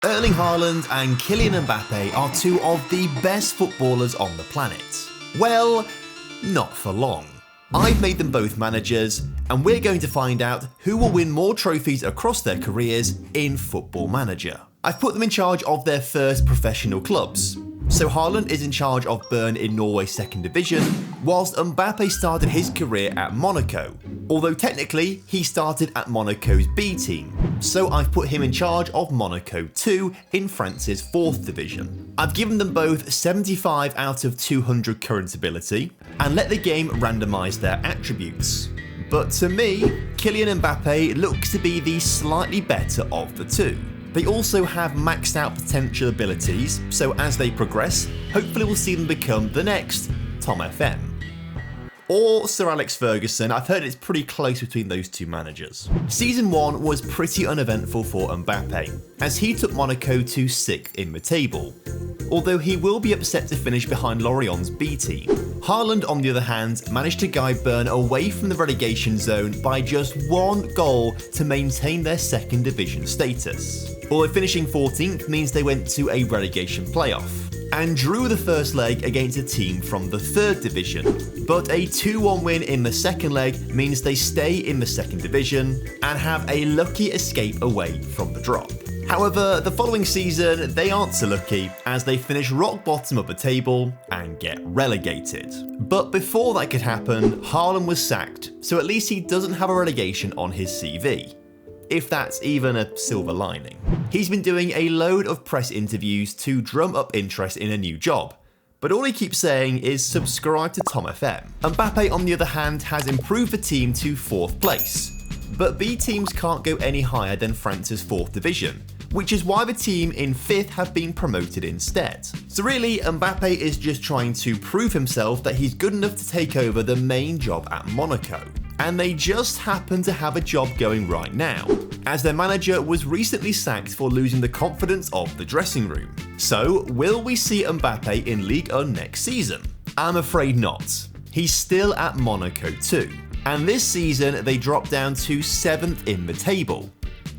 Erling Haaland and Kylian Mbappe are two of the best footballers on the planet. Well, not for long. I've made them both managers, and we're going to find out who will win more trophies across their careers in Football Manager. I've put them in charge of their first professional clubs. So Haaland is in charge of Bern in Norway's second division, whilst Mbappe started his career at Monaco. Although technically, he started at Monaco's B team, so I've put him in charge of Monaco 2 in France's 4th division. I've given them both 75 out of 200 current ability, and let the game randomise their attributes. But to me, Kylian Mbappe looks to be the slightly better of the two. They also have maxed out potential abilities, so as they progress, hopefully we'll see them become the next TomFM. Or Sir Alex Ferguson. I've heard it's pretty close between those two managers. Season 1 was pretty uneventful for Mbappe, as he took Monaco to 6th in the table, although he will be upset to finish behind Lorient's B team. Haaland, on the other hand, managed to guide Bern away from the relegation zone by just one goal to maintain their second division status. Although finishing 14th means they went to a relegation playoff, and drew the first leg against a team from the 3rd division. But a 2-1 win in the second leg means they stay in the second division and have a lucky escape away from the drop. However, the following season, they aren't so lucky as they finish rock bottom of the table and get relegated. But before that could happen, Haaland was sacked, so at least he doesn't have a relegation on his CV. If that's even a silver lining. He's been doing a load of press interviews to drum up interest in a new job, but all he keeps saying is subscribe to TomFM. Mbappe, on the other hand, has improved the team to 4th place, but B teams can't go any higher than France's 4th division, which is why the team in 5th have been promoted instead. So really, Mbappe is just trying to prove himself that he's good enough to take over the main job at Monaco. And they just happen to have a job going right now, as their manager was recently sacked for losing the confidence of the dressing room. So, will we see Mbappe in Ligue 1 next season? I'm afraid not. He's still at Monaco 2, and this season they dropped down to 7th in the table.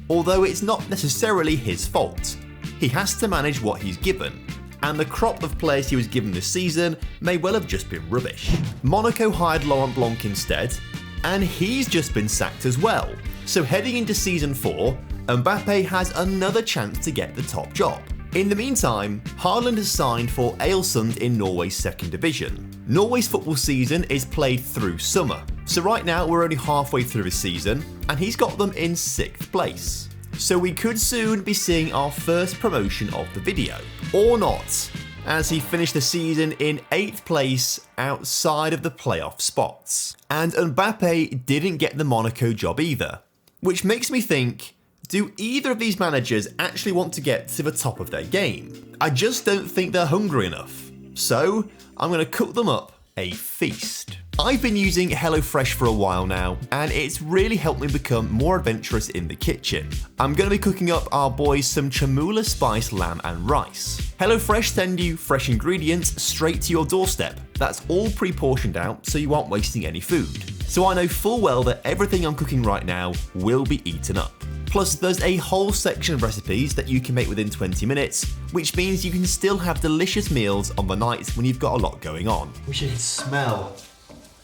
Although it's not necessarily his fault. He has to manage what he's given, and the crop of players he was given this season may well have just been rubbish. Monaco hired Laurent Blanc instead, and he's just been sacked as well. So heading into season 4, Mbappe has another chance to get the top job. In the meantime, Haaland has signed for Ålesund in Norway's second division. Norway's football season is played through summer, so right now we're only halfway through the season, and he's got them in 6th place. So we could soon be seeing our first promotion of the video. Or not, as he finished the season in 8th place outside of the playoff spots. And Mbappe didn't get the Monaco job either, which makes me think, do either of these managers actually want to get to the top of their game? I just don't think they're hungry enough. So, I'm going to cook them up a feast. I've been using HelloFresh for a while now, and it's really helped me become more adventurous in the kitchen. I'm going to be cooking up our boys some chamula spiced lamb and rice. HelloFresh send you fresh ingredients straight to your doorstep. That's all pre-portioned out, so you aren't wasting any food. So I know full well that everything I'm cooking right now will be eaten up. Plus, there's a whole section of recipes that you can make within 20 minutes, which means you can still have delicious meals on the nights when you've got a lot going on. We should smell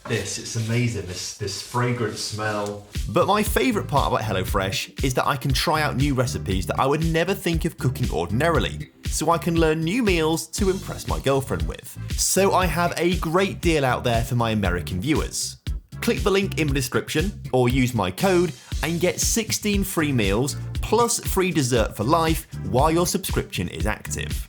this. It's amazing, this fragrant smell. But my favourite part about HelloFresh is that I can try out new recipes that I would never think of cooking ordinarily, so I can learn new meals to impress my girlfriend with. So I have a great deal out there for my American viewers. Click the link in the description or use my code and get 16 free meals plus free dessert for life while your subscription is active.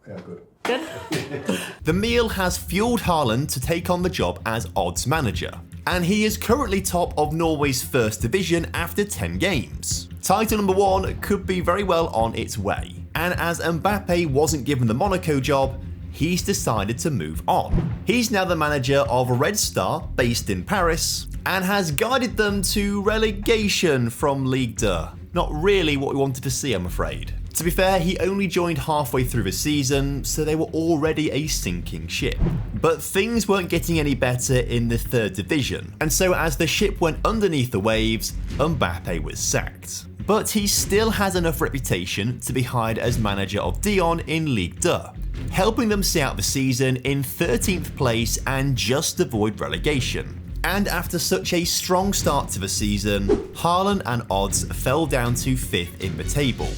Yeah, good. The meal has fueled Haaland to take on the job as odds manager, and he is currently top of Norway's first division after 10 games. Title number 1 could be very well on its way, and as Mbappe wasn't given the Monaco job, he's decided to move on. He's now the manager of Red Star, based in Paris, and has guided them to relegation from Ligue 2. Not really what we wanted to see, I'm afraid. To be fair, he only joined halfway through the season, so they were already a sinking ship. But things weren't getting any better in the third division, and so as the ship went underneath the waves, Mbappe was sacked. But he still has enough reputation to be hired as manager of Dijon in Ligue 2, helping them see out the season in 13th place and just avoid relegation. And after such a strong start to the season, Haaland and odds fell down to 5th in the table.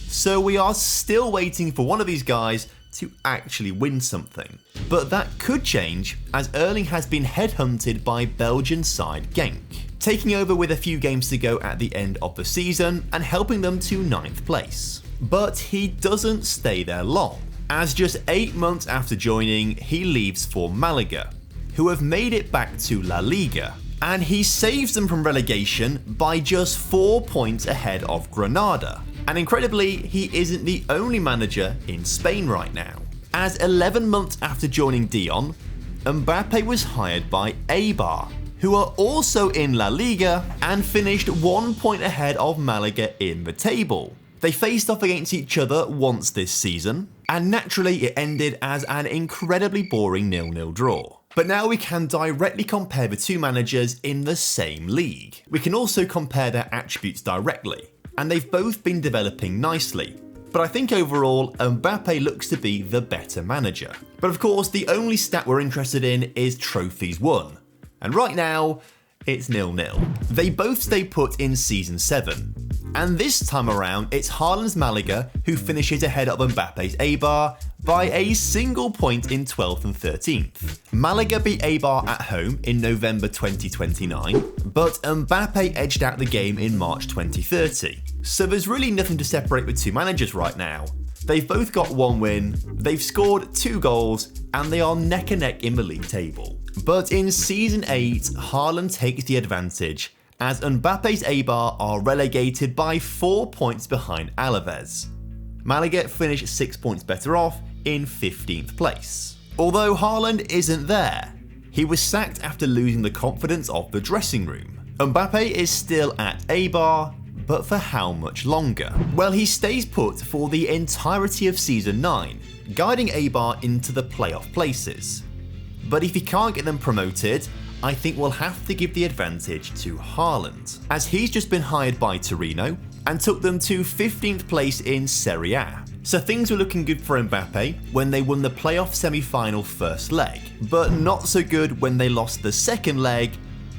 So we are still waiting for one of these guys to actually win something. But that could change, as Erling has been headhunted by Belgian side Genk, taking over with a few games to go at the end of the season and helping them to 9th place. But he doesn't stay there long, as just 8 months after joining, he leaves for Malaga, who have made it back to La Liga, and he saves them from relegation by just 4 points ahead of Granada. And incredibly, he isn't the only manager in Spain right now, as 11 months after joining Dijon, Mbappe was hired by Eibar, who are also in La Liga and finished 1 point ahead of Malaga in the table. They faced off against each other once this season, and naturally it ended as an incredibly boring 0-0 draw. But now we can directly compare the two managers in the same league. We can also compare their attributes directly, and they've both been developing nicely. But I think overall, Mbappe looks to be the better manager. But of course, the only stat we're interested in is trophies won. And right now, it's 0-0. They both stay put in Season 7. And this time around, it's Haaland's Malaga who finishes ahead of Mbappe's Eibar by a single point in 12th and 13th. Malaga beat Eibar at home in November 2029, but Mbappe edged out the game in March 2030. So there's really nothing to separate the two managers right now. They've both got 1 win, they've scored 2 goals, and they are neck and neck in the league table. But in Season 8, Haaland takes the advantage, as Mbappe's Eibar are relegated by 4 points behind Alaves. Malaga finished 6 points better off in 15th place. Although Haaland isn't there, he was sacked after losing the confidence of the dressing room. Mbappe is still at Eibar, but for how much longer? Well, he stays put for the entirety of Season 9, guiding Eibar into the playoff places. But if he can't get them promoted, I think we'll have to give the advantage to Haaland, as he's just been hired by Torino and took them to 15th place in Serie A. So things were looking good for Mbappe when they won the playoff semi-final first leg, but not so good when they lost the second leg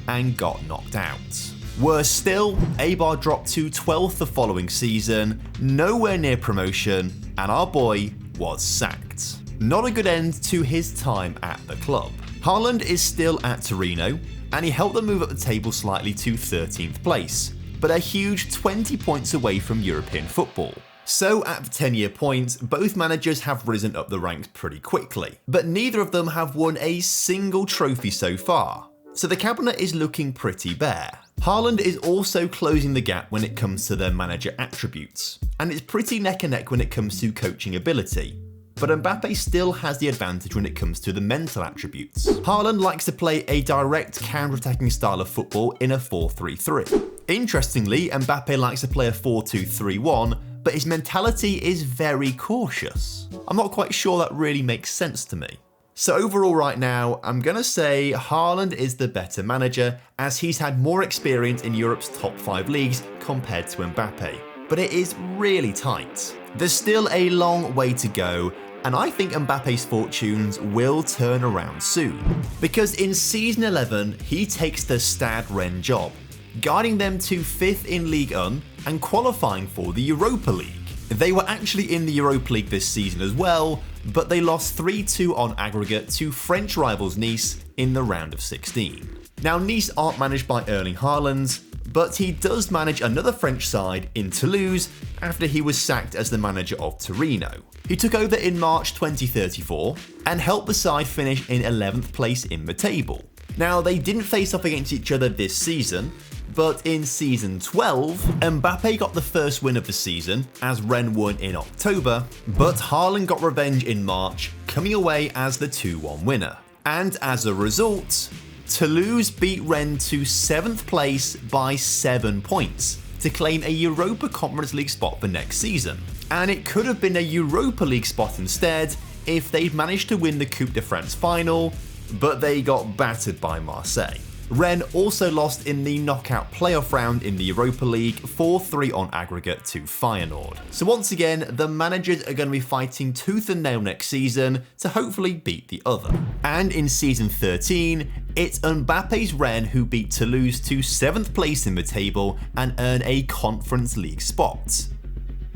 and got knocked out. Worse still, Eibar dropped to 12th the following season, nowhere near promotion, and our boy was sacked. Not a good end to his time at the club. Haaland is still at Torino, and he helped them move up the table slightly to 13th place, but a huge 20 points away from European football. So at the 10-year point, both managers have risen up the ranks pretty quickly, but neither of them have won a single trophy so far. So the cabinet is looking pretty bare. Haaland is also closing the gap when it comes to their manager attributes, and it's pretty neck and neck when it comes to coaching ability. But Mbappe still has the advantage when it comes to the mental attributes. Haaland likes to play a direct counter-attacking style of football in a 4-3-3. Interestingly, Mbappe likes to play a 4-2-3-1, but his mentality is very cautious. I'm not quite sure that really makes sense to me. So overall right now, I'm gonna say Haaland is the better manager, as he's had more experience in Europe's top 5 leagues compared to Mbappe. But it is really tight. There's still a long way to go, and I think Mbappe's fortunes will turn around soon. Because in Season 11, he takes the Stade Rennes job, guiding them to 5th in Ligue 1 and qualifying for the Europa League. They were actually in the Europa League this season as well, but they lost 3-2 on aggregate to French rivals Nice in the round of 16. Now Nice aren't managed by Erling Haaland, but he does manage another French side in Toulouse after he was sacked as the manager of Torino. He took over in March 2034 and helped the side finish in 11th place in the table. Now they didn't face off against each other this season, but in Season 12, Mbappe got the first win of the season as Rennes won in October, but Haaland got revenge in March, coming away as the 2-1 winner. And as a result, Toulouse beat Rennes to 7th place by 7 points to claim a Europa Conference League spot for next season. and it could have been a Europa League spot instead if they'd managed to win the Coupe de France final, but they got battered by Marseille. Rennes also lost in the knockout playoff round in the Europa League 4-3 on aggregate to Feyenoord. So once again, the managers are going to be fighting tooth and nail next season to hopefully beat the other. And in season 13, it's Mbappe's Rennes who beat Toulouse to 7th place in the table and earn a Conference League spot.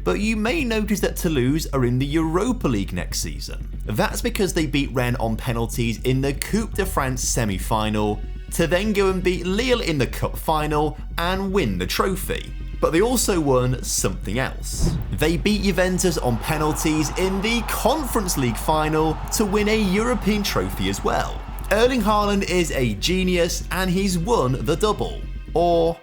But you may notice that Toulouse are in the Europa League next season. That's because they beat Rennes on penalties in the Coupe de France semi-final, to then go and beat Lille in the cup final and win the trophy. But they also won something else. They beat Juventus on penalties in the Conference League final to win a European trophy as well. Erling Haaland is a genius and he's won the double. Or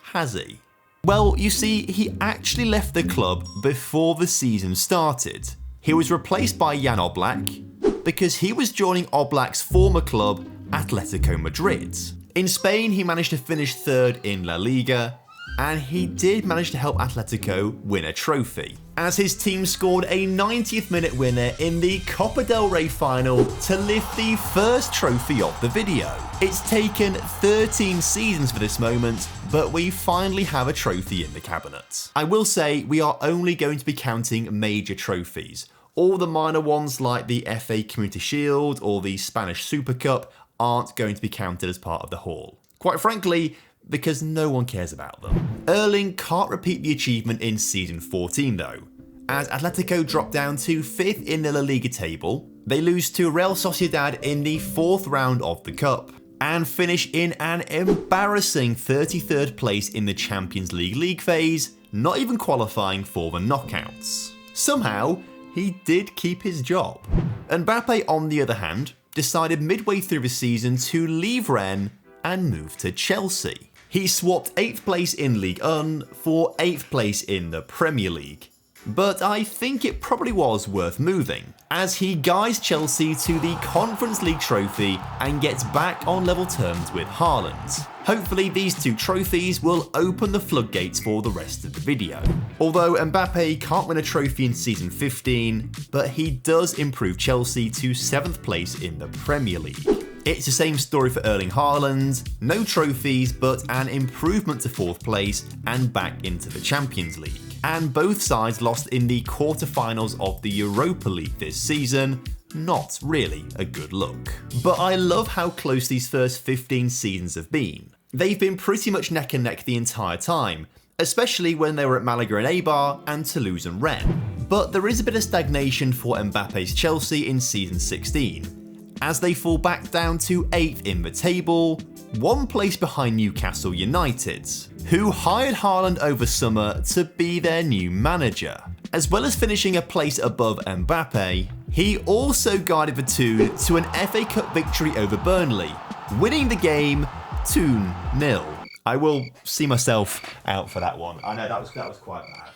has he? Well, you see, he actually left the club before the season started. He was replaced by Jan Oblak because he was joining Oblak's former club, Atletico Madrid. In Spain, he managed to finish 3rd in La Liga, and he did manage to help Atletico win a trophy, as his team scored a 90th minute winner in the Copa del Rey final to lift the first trophy of the video. It's taken 13 seasons for this moment, but we finally have a trophy in the cabinet. I will say we are only going to be counting major trophies. All the minor ones like the FA Community Shield or the Spanish Super Cup aren't going to be counted as part of the haul. Quite frankly, because no one cares about them. Erling can't repeat the achievement in season 14 though, as Atletico drop down to 5th in the La Liga table, they lose to Real Sociedad in the 4th round of the cup, and finish in an embarrassing 33rd place in the Champions League phase, not even qualifying for the knockouts. Somehow, he did keep his job. Mbappe, on the other hand, decided midway through the season to leave Rennes and move to Chelsea. He swapped 8th place in Ligue 1 for 8th place in the Premier League. But I think it probably was worth moving, as he guides Chelsea to the Conference League trophy and gets back on level terms with Haaland. Hopefully these two trophies will open the floodgates for the rest of the video. Although Mbappe can't win a trophy in season 15, but he does improve Chelsea to 7th place in the Premier League. It's the same story for Erling Haaland, no trophies but an improvement to 4th place and back into the Champions League. And both sides lost in the quarterfinals of the Europa League this season. Not really a good look. But I love how close these first 15 seasons have been. They've been pretty much neck and neck the entire time, especially when they were at Malaga and Eibar and Toulouse and Rennes. But there is a bit of stagnation for Mbappe's Chelsea in season 16, as they fall back down to 8th in the table, 1 place behind Newcastle United, who hired Haaland over summer to be their new manager. As well as finishing a place above Mbappe, he also guided the Toon to an FA Cup victory over Burnley, winning the game 2-0. I will see myself out for that one. I know that was quite bad.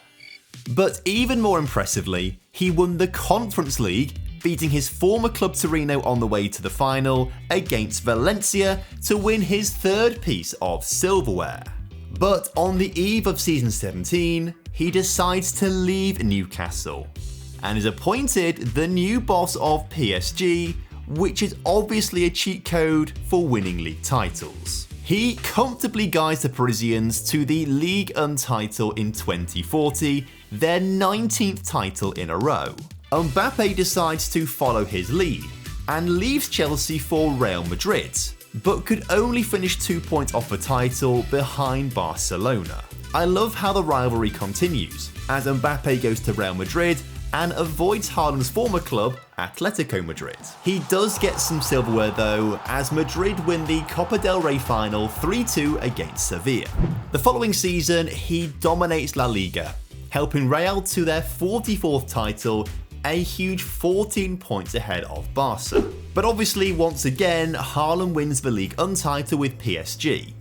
But even more impressively, he won the Conference League, beating his former club Torino on the way to the final against Valencia to win his 3rd piece of silverware. But on the eve of season 17, he decides to leave Newcastle and is appointed the new boss of PSG, which is obviously a cheat code for winning league titles. He comfortably guides the Parisians to the Ligue 1 title in 2040, their 19th title in a row. Mbappe decides to follow his lead and leaves Chelsea for Real Madrid, but could only finish 2 points off the title behind Barcelona. I love how the rivalry continues, as Mbappe goes to Real Madrid and avoids Haaland's former club, Atletico Madrid. He does get some silverware though, as Madrid win the Copa del Rey final 3-2 against Sevilla. The following season, he dominates La Liga, helping Real to their 44th title, a huge 14 points ahead of Barca. But obviously, once again, Haaland wins the Ligue 1 title with PSG.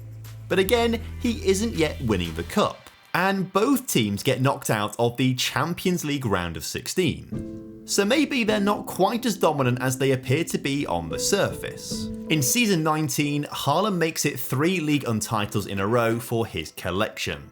But again, he isn't yet winning the cup, and both teams get knocked out of the Champions League round of 16. So maybe they're not quite as dominant as they appear to be on the surface. In season 19, Haaland makes it 3 Ligue 1 titles in a row for his collection.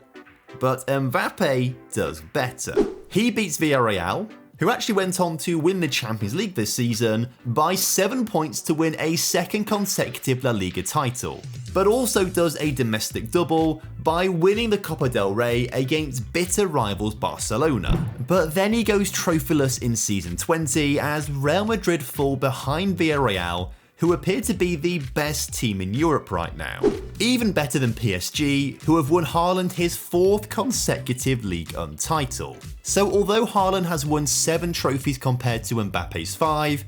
But Mbappe does better. He beats Villarreal, who actually went on to win the Champions League this season, by 7 points to win a second consecutive La Liga title, but also does a domestic double by winning the Copa del Rey against bitter rivals Barcelona. But then he goes trophyless in season 20 as Real Madrid fall behind Villarreal, who appear to be the best team in Europe right now. Even better than PSG, who have won Haaland his 4th consecutive Ligue 1 title. So although Haaland has won 7 trophies compared to Mbappe's 5,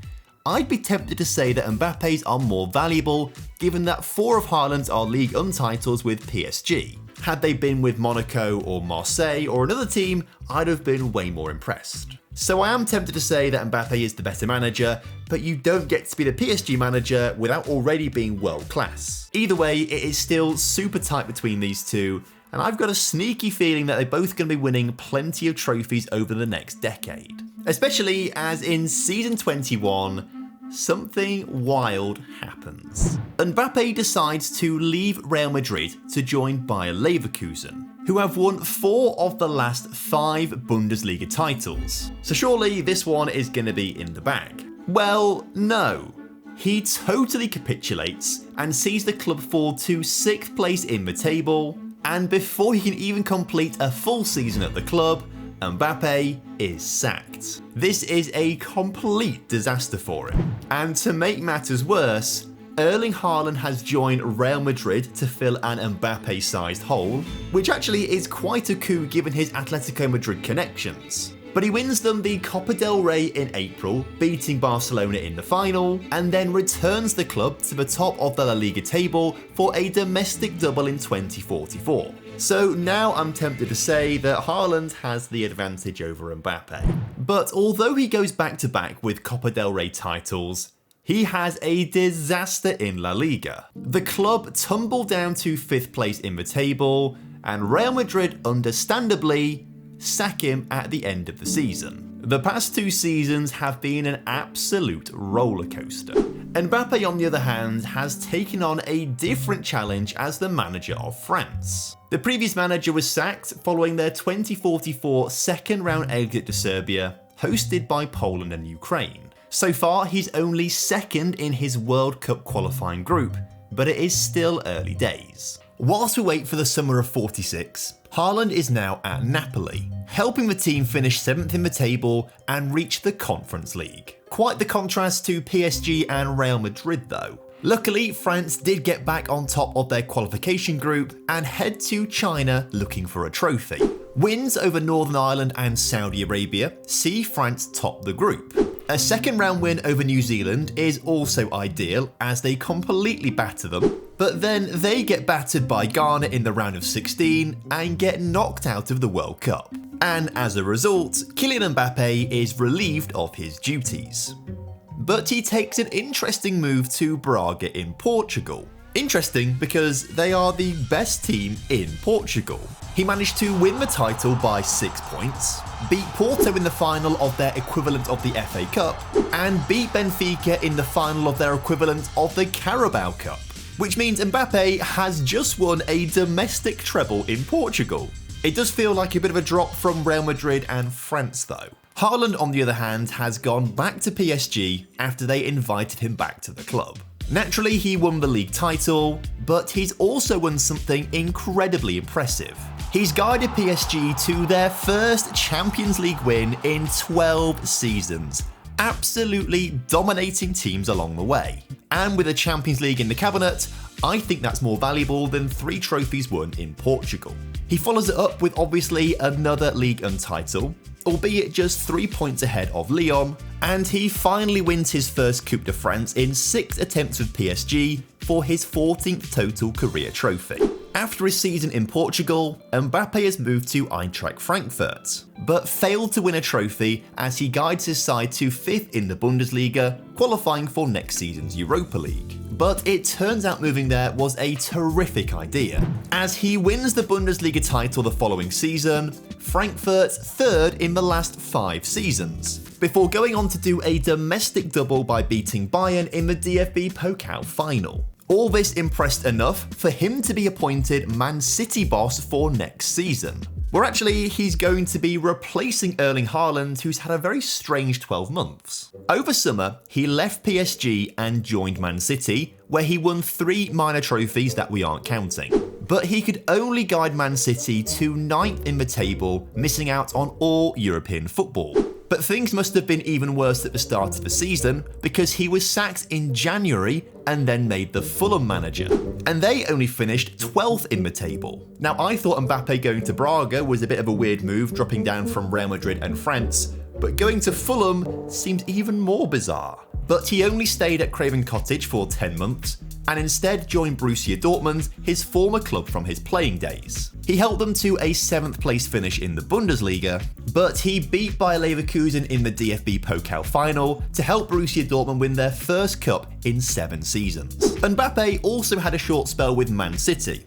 I'd be tempted to say that Mbappe's are more valuable, given that 4 of Haaland's are Ligue 1 titles with PSG. Had they been with Monaco or Marseille or another team, I'd have been way more impressed. So I am tempted to say that Mbappe is the better manager, but you don't get to be the PSG manager without already being world class. Either way, it is still super tight between these two, and I've got a sneaky feeling that they're both going to be winning plenty of trophies over the next decade. Especially as in season 21, something wild happens. Mbappe decides to leave Real Madrid to join Bayer Leverkusen, who have won 4 of the last 5 Bundesliga titles. So surely this one is going to be in the bag. Well, no. He totally capitulates and sees the club fall to 6th place in the table, and before he can even complete a full season at the club, Mbappe is sacked. This is a complete disaster for him. And to make matters worse, Erling Haaland has joined Real Madrid to fill an Mbappe-sized hole, which actually is quite a coup given his Atletico Madrid connections. But he wins them the Copa del Rey in April, beating Barcelona in the final, and then returns the club to the top of the La Liga table for a domestic double in 2044. So now I'm tempted to say that Haaland has the advantage over Mbappe. But although he goes back-to-back with Copa del Rey titles, he has a disaster in La Liga. The club tumbled down to 5th place in the table, and Real Madrid understandably sack him at the end of the season. The past 2 seasons have been an absolute rollercoaster. Mbappe, on the other hand, has taken on a different challenge as the manager of France. The previous manager was sacked following their 2044 second round exit to Serbia, hosted by Poland and Ukraine. So far, he's only 2nd in his World Cup qualifying group, but it is still early days. Whilst we wait for the summer of 46, Haaland is now at Napoli, helping the team finish 7th in the table and reach the Conference League. Quite the contrast to PSG and Real Madrid though. Luckily, France did get back on top of their qualification group and head to China looking for a trophy. Wins over Northern Ireland and Saudi Arabia see France top the group. A second round win over New Zealand is also ideal as they completely batter them, but then they get battered by Ghana in the round of 16 and get knocked out of the World Cup. And as a result, Kylian Mbappe is relieved of his duties. But he takes an interesting move to Braga in Portugal. Interesting because they are the best team in Portugal. He managed to win the title by 6 points, beat Porto in the final of their equivalent of the FA Cup, and beat Benfica in the final of their equivalent of the Carabao Cup. Which means Mbappe has just won a domestic treble in Portugal. It does feel like a bit of a drop from Real Madrid and France though. Haaland, on the other hand, has gone back to PSG after they invited him back to the club. Naturally, he won the league title, but he's also won something incredibly impressive. He's guided PSG to their first Champions League win in 12 seasons, absolutely dominating teams along the way. And with a Champions League in the cabinet, I think that's more valuable than 3 trophies won in Portugal. He follows it up with obviously another Ligue 1 title, albeit just 3 points ahead of Lyon, and he finally wins his first Coupe de France in 6 attempts with PSG for his 14th total career trophy. After his season in Portugal, Mbappe has moved to Eintracht Frankfurt, but failed to win a trophy as he guides his side to 5th in the Bundesliga, qualifying for next season's Europa League. But it turns out moving there was a terrific idea, as he wins the Bundesliga title the following season, Frankfurt 3rd in the last 5 seasons, before going on to do a domestic double by beating Bayern in the DFB Pokal final. All this impressed enough for him to be appointed Man City boss for next season. Well, actually, he's going to be replacing Erling Haaland, who's had a very strange 12 months. Over summer, he left PSG and joined Man City, where he won 3 minor trophies that we aren't counting. But he could only guide Man City to 9th in the table, missing out on all European football. But things must have been even worse at the start of the season, because he was sacked in January and then made the Fulham manager. And they only finished 12th in the table. Now, I thought Mbappe going to Braga was a bit of a weird move, dropping down from Real Madrid and France, but going to Fulham seems even more bizarre. But he only stayed at Craven Cottage for 10 months, and instead joined Borussia Dortmund, his former club from his playing days. He helped them to a 7th place finish in the Bundesliga, but he beat Bayer Leverkusen in the DFB Pokal final to help Borussia Dortmund win their first cup in 7 seasons. Mbappe also had a short spell with Man City.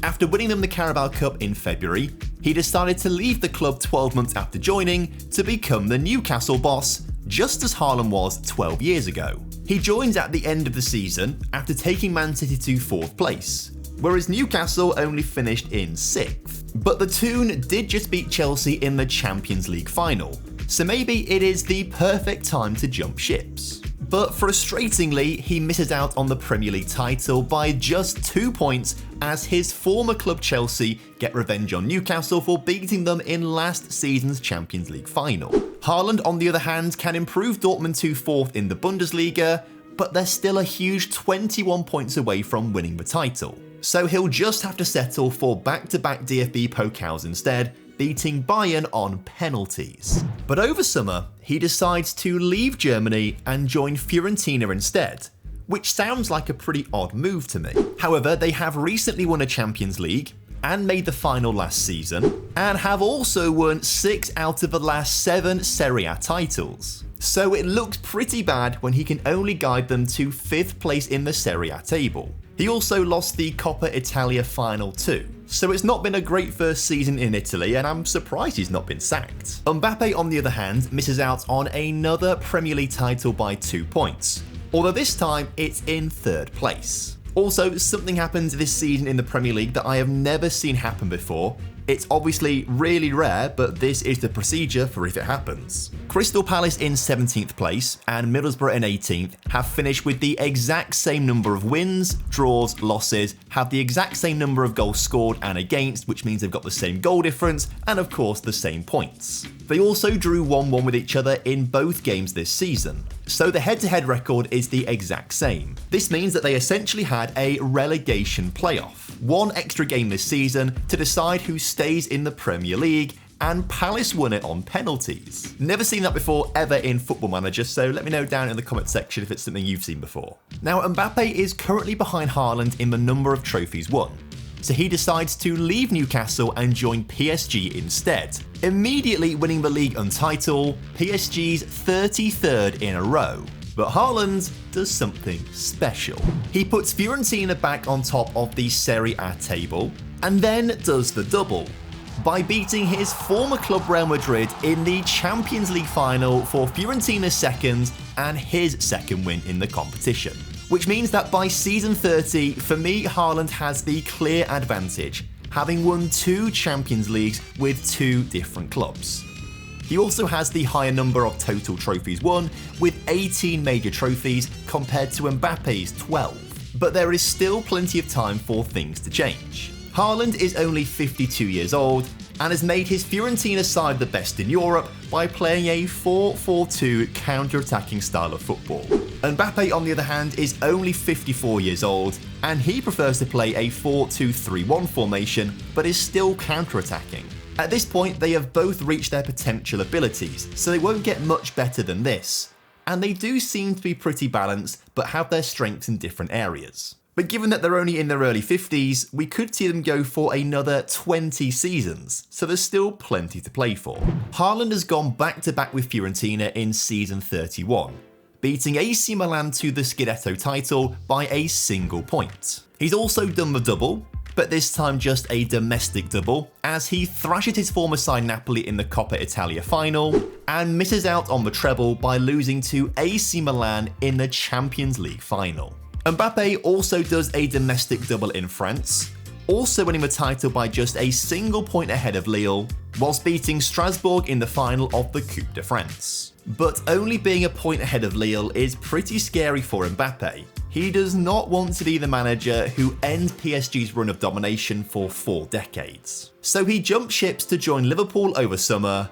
After winning them the Carabao Cup in February, he decided to leave the club 12 months after joining to become the Newcastle boss, just as Haaland was 12 years ago. He joins at the end of the season after taking Man City to 4th place, whereas Newcastle only finished in 6th. But the Toon did just beat Chelsea in the Champions League final, so maybe it is the perfect time to jump ships. But frustratingly, he misses out on the Premier League title by just 2 points as his former club Chelsea get revenge on Newcastle for beating them in last season's Champions League final. Haaland, on the other hand, can improve Dortmund to 4th in the Bundesliga, but they're still a huge 21 points away from winning the title. So he'll just have to settle for back-to-back DFB Pokals instead, beating Bayern on penalties. But over summer, he decides to leave Germany and join Fiorentina instead, which sounds like a pretty odd move to me. However, they have recently won a Champions League and made the final last season, and have also won 6 out of the last 7 Serie A titles. So it looks pretty bad when he can only guide them to 5th place in the Serie A table. He also lost the Coppa Italia final too. So it's not been a great first season in Italy, and I'm surprised he's not been sacked. Mbappe, on the other hand, misses out on another Premier League title by 2 points, although this time it's in 3rd place. Also, something happened this season in the Premier League that I have never seen happen before. It's obviously really rare, but this is the procedure for if it happens. Crystal Palace in 17th place and Middlesbrough in 18th have finished with the exact same number of wins, draws, losses, have the exact same number of goals scored and against, which means they've got the same goal difference, and of course the same points. They also drew 1-1 with each other in both games this season, so the head-to-head record is the exact same. This means that they essentially had a relegation playoff, 1 extra game this season to decide who stays in the Premier League, and Palace won it on penalties. Never seen that before ever in Football Manager, so let me know down in the comment section if it's something you've seen before. Now, Mbappe is currently behind Haaland in the number of trophies won, so he decides to leave Newcastle and join PSG instead, immediately winning the league untitled, PSG's 33rd in a row. But Haaland does something special. He puts Fiorentina back on top of the Serie A table, and then does the double by beating his former club Real Madrid in the Champions League final for Fiorentina's second and his second win in the competition. Which means that by season 30, for me, Haaland has the clear advantage, having won 2 Champions Leagues with 2 different clubs. He also has the higher number of total trophies won, with 18 major trophies compared to Mbappe's 12. But there is still plenty of time for things to change. Haaland is only 52 years old and has made his Fiorentina side the best in Europe by playing a 4-4-2 counter-attacking style of football. Mbappe, on the other hand, is only 54 years old, and he prefers to play a 4-2-3-1 formation, but is still counter-attacking. At this point, they have both reached their potential abilities, so they won't get much better than this. And they do seem to be pretty balanced, but have their strengths in different areas. But given that they're only in their early 50s, we could see them go for another 20 seasons, so there's still plenty to play for. Haaland has gone back-to-back with Fiorentina in season 31, beating AC Milan to the Scudetto title by a single point. He's also done the double, but this time just a domestic double, as he thrashes his former side Napoli in the Coppa Italia final, and misses out on the treble by losing to AC Milan in the Champions League final. Mbappe also does a domestic double in France, also winning the title by just a single point ahead of Lille, whilst beating Strasbourg in the final of the Coupe de France. But only being a point ahead of Lille is pretty scary for Mbappe. He does not want to be the manager who ends PSG's run of domination for 4 decades. So he jumped ships to join Liverpool over summer,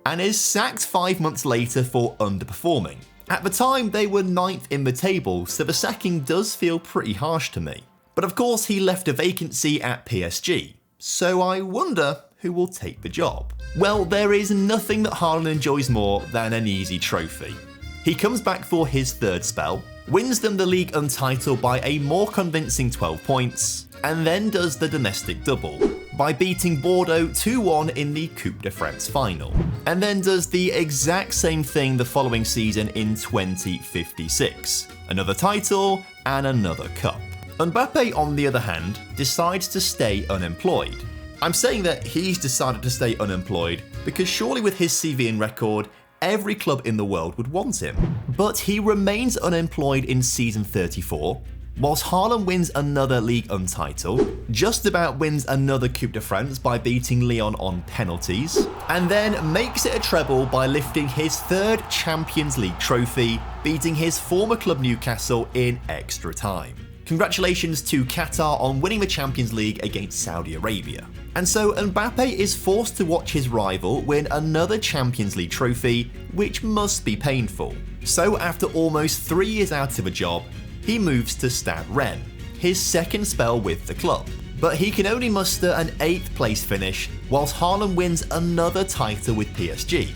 and is sacked 5 months later for underperforming. At the time, they were 9th in the table, so the sacking does feel pretty harsh to me. But of course, he left a vacancy at PSG, so I wonder who will take the job. Well, there is nothing that Haaland enjoys more than an easy trophy. He comes back for his 3rd spell, wins them the league untitled by a more convincing 12 points, and then does the domestic double by beating Bordeaux 2-1 in the Coupe de France final, and then does the exact same thing the following season in 2056, another title and another cup. Mbappe, on the other hand, decides to stay unemployed. I'm saying that he's decided to stay unemployed because surely with his CV and record, every club in the world would want him. But he remains unemployed in season 34, whilst Haaland wins another league untitled, just about wins another Coupe de France by beating Lyon on penalties, and then makes it a treble by lifting his 3rd Champions League trophy, beating his former club Newcastle in extra time. Congratulations to Qatar on winning the Champions League against Saudi Arabia. And so Mbappe is forced to watch his rival win another Champions League trophy, which must be painful. So after almost 3 years out of a job, he moves to Stade Rennes, his 2nd spell with the club. But he can only muster an 8th place finish, whilst Haaland wins another title with PSG.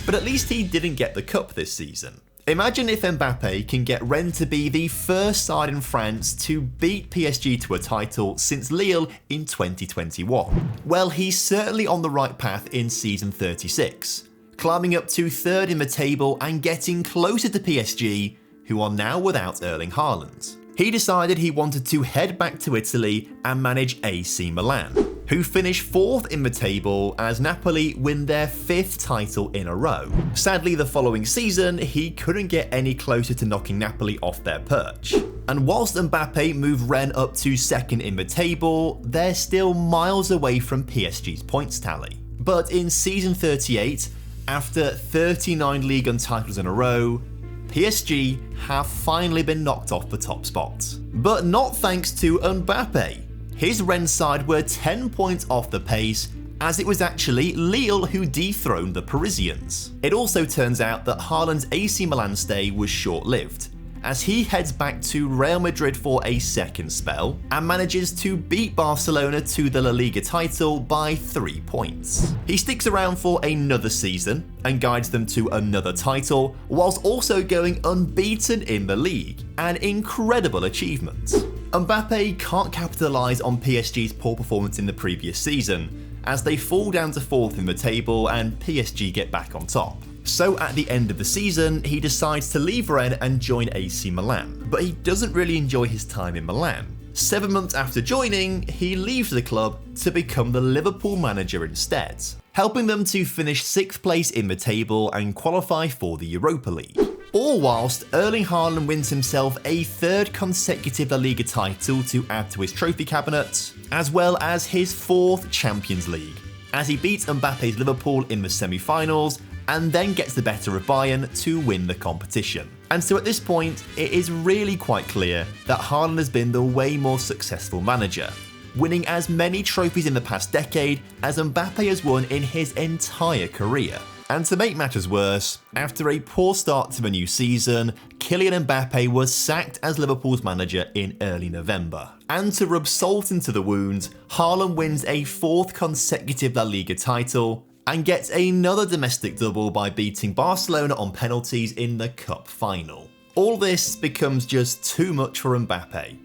But at least he didn't get the cup this season. Imagine if Mbappe can get Rennes to be the first side in France to beat PSG to a title since Lille in 2021. Well, he's certainly on the right path in season 36, climbing up to 3rd in the table and getting closer to PSG, who are now without Erling Haaland. He decided he wanted to head back to Italy and manage AC Milan, who finished 4th in the table as Napoli win their 5th title in a row. Sadly, the following season, he couldn't get any closer to knocking Napoli off their perch. And whilst Mbappe moved Rennes up to 2nd in the table, they're still miles away from PSG's points tally. But in season 38, after 39 league untitles in a row, PSG have finally been knocked off the top spot. But not thanks to Mbappe. His Rennes side were 10 points off the pace, as it was actually Lille who dethroned the Parisians. It also turns out that Haaland's AC Milan stay was short-lived, as he heads back to Real Madrid for a 2nd spell and manages to beat Barcelona to the La Liga title by 3 points. He sticks around for another season and guides them to another title, whilst also going unbeaten in the league, an incredible achievement. Mbappe can't capitalise on PSG's poor performance in the previous season, as they fall down to 4th in the table and PSG get back on top. So at the end of the season, he decides to leave Rennes and join AC Milan, but he doesn't really enjoy his time in Milan. 7 months after joining, he leaves the club to become the Liverpool manager instead, helping them to finish 6th place in the table and qualify for the Europa League. All whilst Erling Haaland wins himself a 3rd consecutive La Liga title to add to his trophy cabinet, as well as his 4th Champions League, as he beats Mbappe's Liverpool in the semi-finals and then gets the better of Bayern to win the competition. And so at this point, it is really quite clear that Haaland has been the way more successful manager, winning as many trophies in the past decade as Mbappe has won in his entire career. And to make matters worse, after a poor start to the new season, Kylian Mbappe was sacked as Liverpool's manager in early November. And to rub salt into the wound, Haaland wins a 4th consecutive La Liga title and gets another domestic double by beating Barcelona on penalties in the cup final. All this becomes just too much for Mbappe,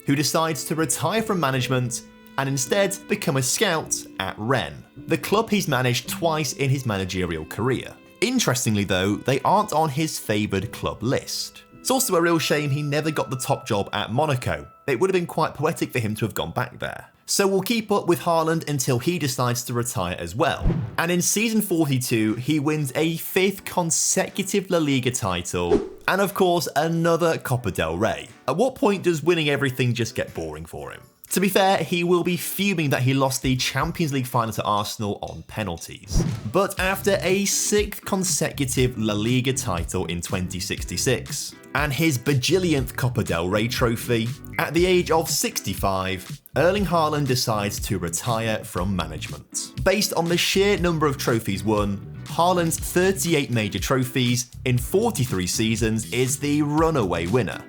who decides to retire from management and instead become a scout at Rennes, the club he's managed twice in his managerial career. Interestingly though, they aren't on his favoured club list. It's also a real shame he never got the top job at Monaco. It would have been quite poetic for him to have gone back there. So we'll keep up with Haaland until he decides to retire as well. And in season 42, he wins a 5th consecutive La Liga title, and of course another Copa del Rey. At what point does winning everything just get boring for him? To be fair, he will be fuming that he lost the Champions League final to Arsenal on penalties. But after a 6th consecutive La Liga title in 2066, and his bajillionth Copa del Rey trophy, at the age of 65, Erling Haaland decides to retire from management. Based on the sheer number of trophies won, Haaland's 38 major trophies in 43 seasons is the runaway winner.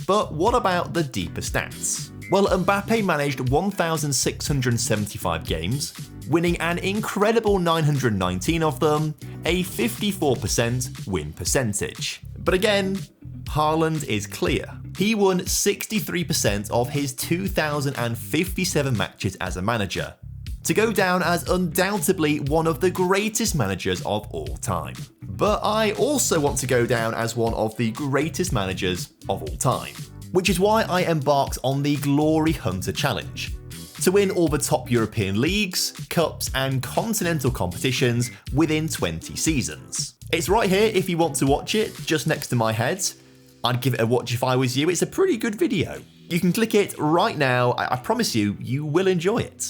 But what about the deeper stats? Well, Mbappe managed 1,675 games, winning an incredible 919 of them, a 54% win percentage. But again, Haaland is clear. He won 63% of his 2,057 matches as a manager, to go down as undoubtedly one of the greatest managers of all time. But I also want to go down as one of the greatest managers of all time, which is why I embarked on the Glory Hunter Challenge, to win all the top European leagues, cups and continental competitions within 20 seasons. It's right here if you want to watch it, just next to my head. I'd give it a watch if I was you, it's a pretty good video. You can click it right now, I promise you, you will enjoy it.